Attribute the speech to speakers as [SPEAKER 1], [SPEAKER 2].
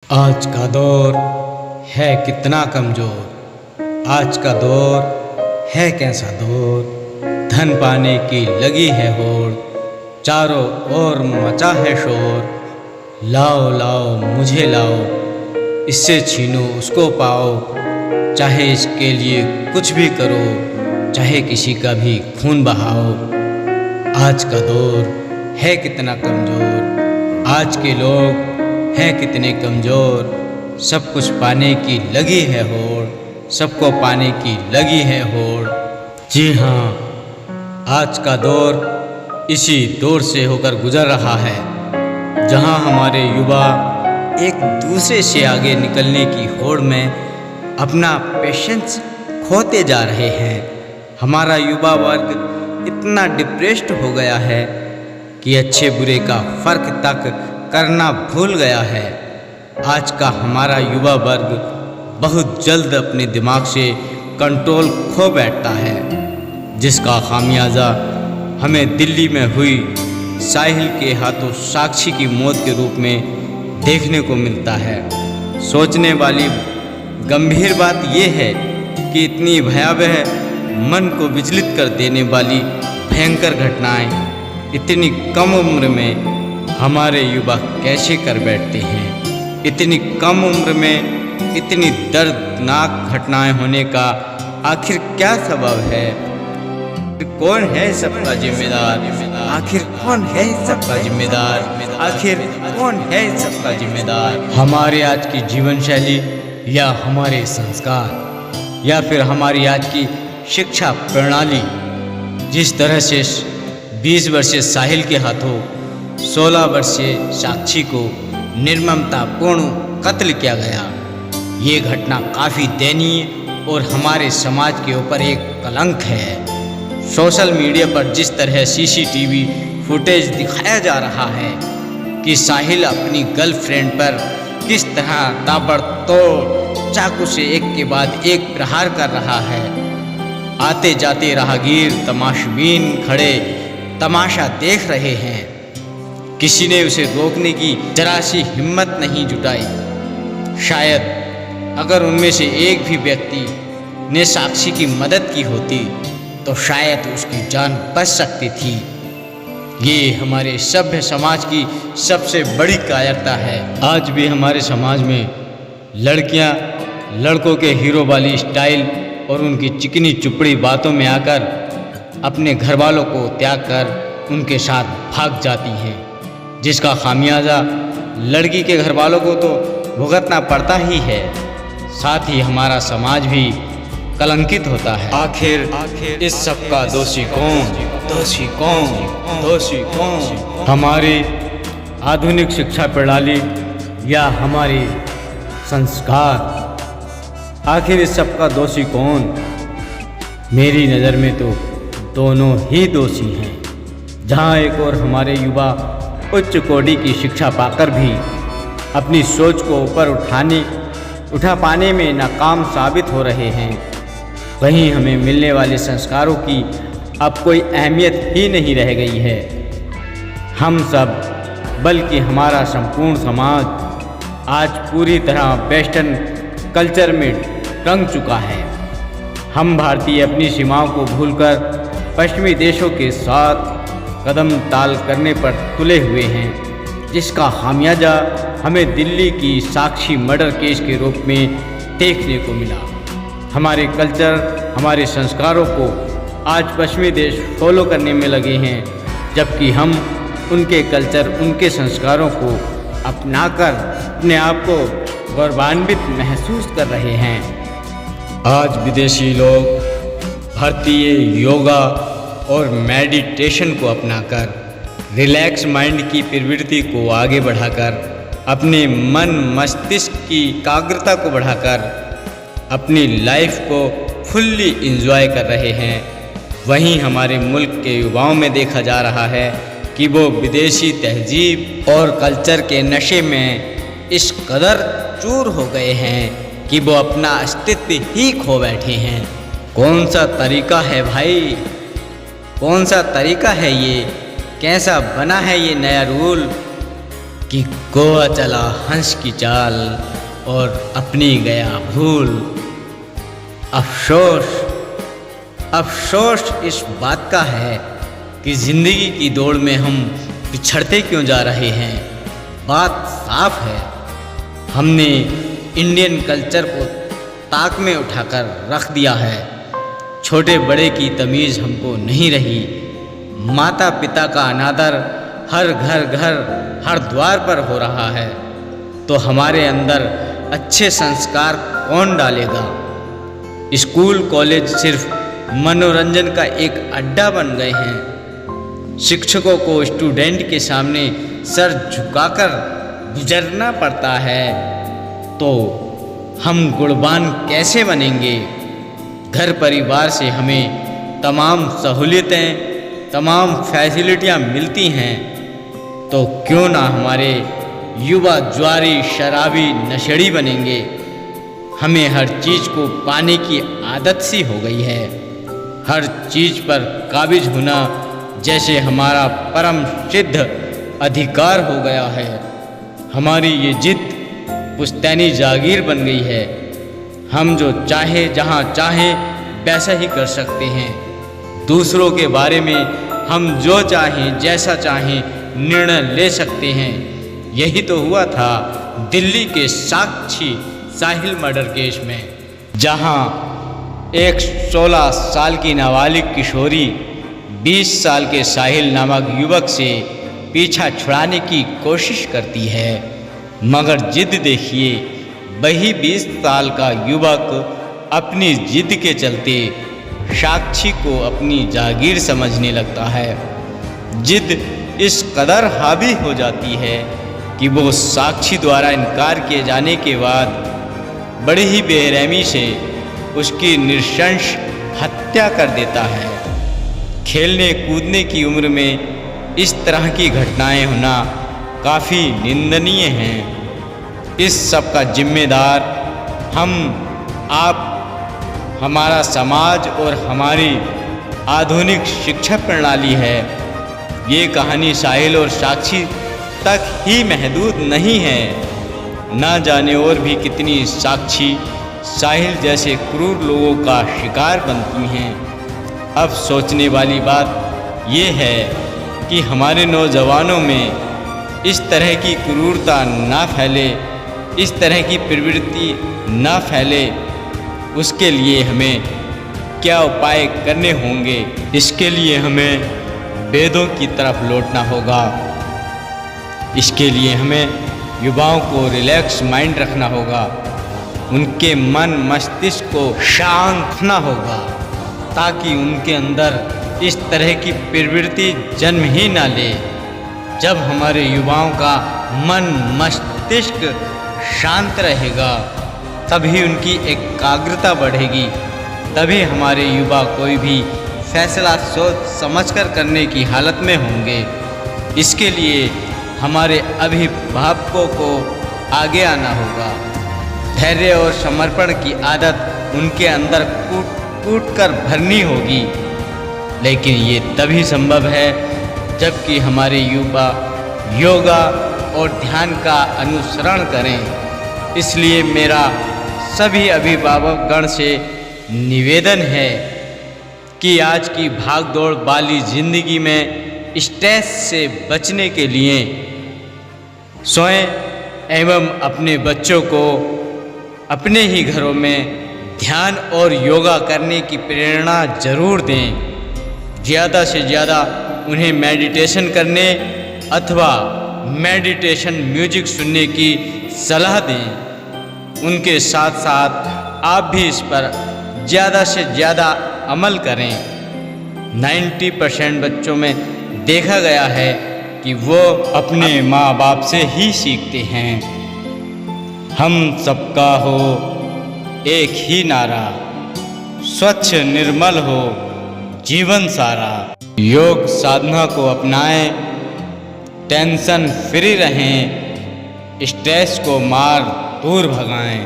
[SPEAKER 1] आज का दौर है कितना कमज़ोर, आज का दौर है कैसा दौर। धन पाने की लगी है होड़, चारों ओर मचा है शोर। लाओ लाओ मुझे लाओ, इससे छीनो उसको पाओ। चाहे इसके लिए कुछ भी करो, चाहे किसी का भी खून बहाओ। आज का दौर है कितना कमज़ोर, आज के लोग हैं कितने कमज़ोर। सब कुछ पाने की लगी है होड़, सबको पाने की लगी है होड़। जी हाँ, आज का दौर इसी दौर से होकर गुजर रहा है, जहाँ हमारे युवा एक दूसरे से आगे निकलने की होड़ में अपना पेशेंस खोते जा रहे हैं। हमारा युवा वर्ग इतना डिप्रेस्ड हो गया है कि अच्छे बुरे का फ़र्क तक करना भूल गया है। आज का हमारा युवा वर्ग बहुत जल्द अपने दिमाग से कंट्रोल खो बैठता है, जिसका खामियाजा हमें दिल्ली में हुई साहिल के हाथों साक्षी की मौत के रूप में देखने को मिलता है। सोचने वाली गंभीर बात यह है कि इतनी भयावह, मन को विचलित कर देने वाली भयंकर घटनाएं इतनी कम उम्र में हमारे युवा कैसे कर बैठते हैं। इतनी कम उम्र में इतनी दर्दनाक घटनाएं होने का आखिर क्या सबब है? कौन है सबका जिम्मेदार? आखिर कौन है सबका जिम्मेदार? आखिर कौन है सबका जिम्मेदार? हमारे आज की जीवन शैली, या हमारे संस्कार, या फिर हमारी आज की शिक्षा प्रणाली? जिस तरह से 20 वर्षीय साहिल के हाथों 16 वर्षीय साक्षी को निर्ममतापूर्ण कत्ल किया गया, ये घटना काफ़ी दयनीय और हमारे समाज के ऊपर एक कलंक है। सोशल मीडिया पर जिस तरह सीसीटीवी फुटेज दिखाया जा रहा है कि साहिल अपनी गर्लफ्रेंड पर किस तरह ताबड़तोड़ चाकू से एक के बाद एक प्रहार कर रहा है। आते जाते राहगीर तमाशबीन खड़े तमाशा देख रहे हैं। किसी ने उसे रोकने की जरा सी हिम्मत नहीं जुटाई। शायद अगर उनमें से एक भी व्यक्ति ने साक्षी की मदद की होती तो शायद उसकी जान बच सकती थी। ये हमारे सभ्य समाज की सबसे बड़ी कायरता है। आज भी हमारे समाज में लड़कियां लड़कों के हीरो वाली स्टाइल और उनकी चिकनी चुपड़ी बातों में आकर अपने घर वालों को त्याग कर उनके साथ भाग जाती हैं, जिसका खामियाजा लड़की के घर वालों को तो भुगतना पड़ता ही है, साथ ही हमारा समाज भी कलंकित होता है। आखिर इस सब का दोषी कौन? दोषी कौन? दोषी कौन? हमारी आधुनिक शिक्षा प्रणाली या हमारे संस्कार? आखिर इस सब का दोषी कौन? मेरी नज़र में तो दोनों ही दोषी हैं। जहाँ एक और हमारे युवा उच्च कोटि की शिक्षा पाकर भी अपनी सोच को ऊपर उठा पाने में नाकाम साबित हो रहे हैं, वहीं हमें मिलने वाले संस्कारों की अब कोई अहमियत ही नहीं रह गई है। हम सब, बल्कि हमारा संपूर्ण समाज आज पूरी तरह वेस्टर्न कल्चर में रंग चुका है। हम भारतीय अपनी सीमाओं को भूलकर पश्चिमी देशों के साथ कदम ताल करने पर तुले हुए हैं, जिसका खामियाजा हमें दिल्ली की साक्षी मर्डर केस के रूप में देखने को मिला। हमारे कल्चर, हमारे संस्कारों को आज पश्चिमी देश फॉलो करने में लगे हैं, जबकि हम उनके कल्चर, उनके संस्कारों को अपनाकर अपने आप को गौरवान्वित महसूस कर रहे हैं। आज विदेशी लोग भारतीय योगा और मेडिटेशन को अपनाकर रिलैक्स माइंड की प्रवृत्ति को आगे बढ़ाकर अपने मन मस्तिष्क की एकाग्रता को बढ़ाकर अपनी लाइफ को फुल्ली एंजॉय कर रहे हैं। वहीं हमारे मुल्क के युवाओं में देखा जा रहा है कि वो विदेशी तहजीब और कल्चर के नशे में इस कदर चूर हो गए हैं कि वो अपना अस्तित्व ही खो बैठे हैं। कौन सा तरीका है भाई? कौन सा तरीका है ये? कैसा बना है ये नया रूल? कि गोवा चला हंस की चाल और अपनी गया भूल। अफसोस इस बात का है कि ज़िंदगी की दौड़ में हम पिछड़ते क्यों जा रहे हैं। बात साफ है, हमने इंडियन कल्चर को ताक में उठाकर रख दिया है। छोटे बड़े की तमीज़ हमको नहीं रही। माता पिता का अनादर हर घर हर द्वार पर हो रहा है, तो हमारे अंदर अच्छे संस्कार कौन डालेगा। स्कूल कॉलेज सिर्फ मनोरंजन का एक अड्डा बन गए हैं। शिक्षकों को स्टूडेंट के सामने सर झुकाकर गुजरना पड़ता है, तो हम गुणवान कैसे बनेंगे। घर परिवार से हमें तमाम सहूलियतें तमाम फैसिलिटियाँ मिलती हैं, तो क्यों ना हमारे युवा जुआरी शराबी नशेड़ी बनेंगे। हमें हर चीज़ को पाने की आदत सी हो गई है। हर चीज़ पर काबिज होना जैसे हमारा परम सिद्ध अधिकार हो गया है। हमारी ये जिद पुश्तैनी जागीर बन गई है। हम जो चाहे जहाँ चाहे वैसा ही कर सकते हैं। दूसरों के बारे में हम जो चाहें जैसा चाहें निर्णय ले सकते हैं। यही तो हुआ था दिल्ली के साक्षी साहिल मर्डर केस में, जहां एक 16 साल की नाबालिग किशोरी 20 साल के साहिल नामक युवक से पीछा छुड़ाने की कोशिश करती है, मगर जिद देखिए, वही 20 साल का युवक अपनी जिद के चलते साक्षी को अपनी जागीर समझने लगता है। जिद इस कदर हावी हो जाती है कि वो साक्षी द्वारा इनकार किए जाने के बाद बड़ी ही बेरहमी से उसकी नृशंस हत्या कर देता है। खेलने कूदने की उम्र में इस तरह की घटनाएं होना काफ़ी निंदनीय हैं। इस सब का जिम्मेदार हम, आप, हमारा समाज और हमारी आधुनिक शिक्षा प्रणाली है। ये कहानी साहिल और साक्षी तक ही महदूद नहीं है। ना जाने और भी कितनी साक्षी साहिल जैसे क्रूर लोगों का शिकार बनती हैं। अब सोचने वाली बात ये है कि हमारे नौजवानों में इस तरह की क्रूरता ना फैले, इस तरह की प्रवृत्ति ना फैले, उसके लिए हमें क्या उपाय करने होंगे। इसके लिए हमें वेदों की तरफ लौटना होगा। इसके लिए हमें युवाओं को रिलैक्स माइंड रखना होगा, उनके मन मस्तिष्क को शांत रखना होगा, ताकि उनके अंदर इस तरह की प्रवृत्ति जन्म ही ना ले। जब हमारे युवाओं का मन मस्तिष्क शांत रहेगा, तभी उनकी एकाग्रता बढ़ेगी, तभी हमारे युवा कोई भी फैसला सोच समझकर करने की हालत में होंगे। इसके लिए हमारे अभिभावकों को आगे आना होगा। धैर्य और समर्पण की आदत उनके अंदर कूट कूट कर भरनी होगी, लेकिन ये तभी संभव है जबकि हमारे युवा योगा और ध्यान का अनुसरण करें। इसलिए मेरा सभी अभिभावकगण से निवेदन है कि आज की भागदौड़ वाली ज़िंदगी में स्ट्रेस से बचने के लिए स्वयं एवं अपने बच्चों को अपने ही घरों में ध्यान और योगा करने की प्रेरणा जरूर दें। ज़्यादा से ज़्यादा उन्हें मेडिटेशन करने अथवा मेडिटेशन म्यूजिक सुनने की सलाह दें। उनके साथ साथ आप भी इस पर ज़्यादा से ज़्यादा अमल करें। 90% बच्चों में देखा गया है कि वो अपने माँ बाप से ही सीखते हैं। हम सबका हो एक ही नारा, स्वच्छ निर्मल हो जीवन सारा। योग साधना को अपनाएं, टेंशन फ्री रहें, स्ट्रेस को मार दूर भगाएं।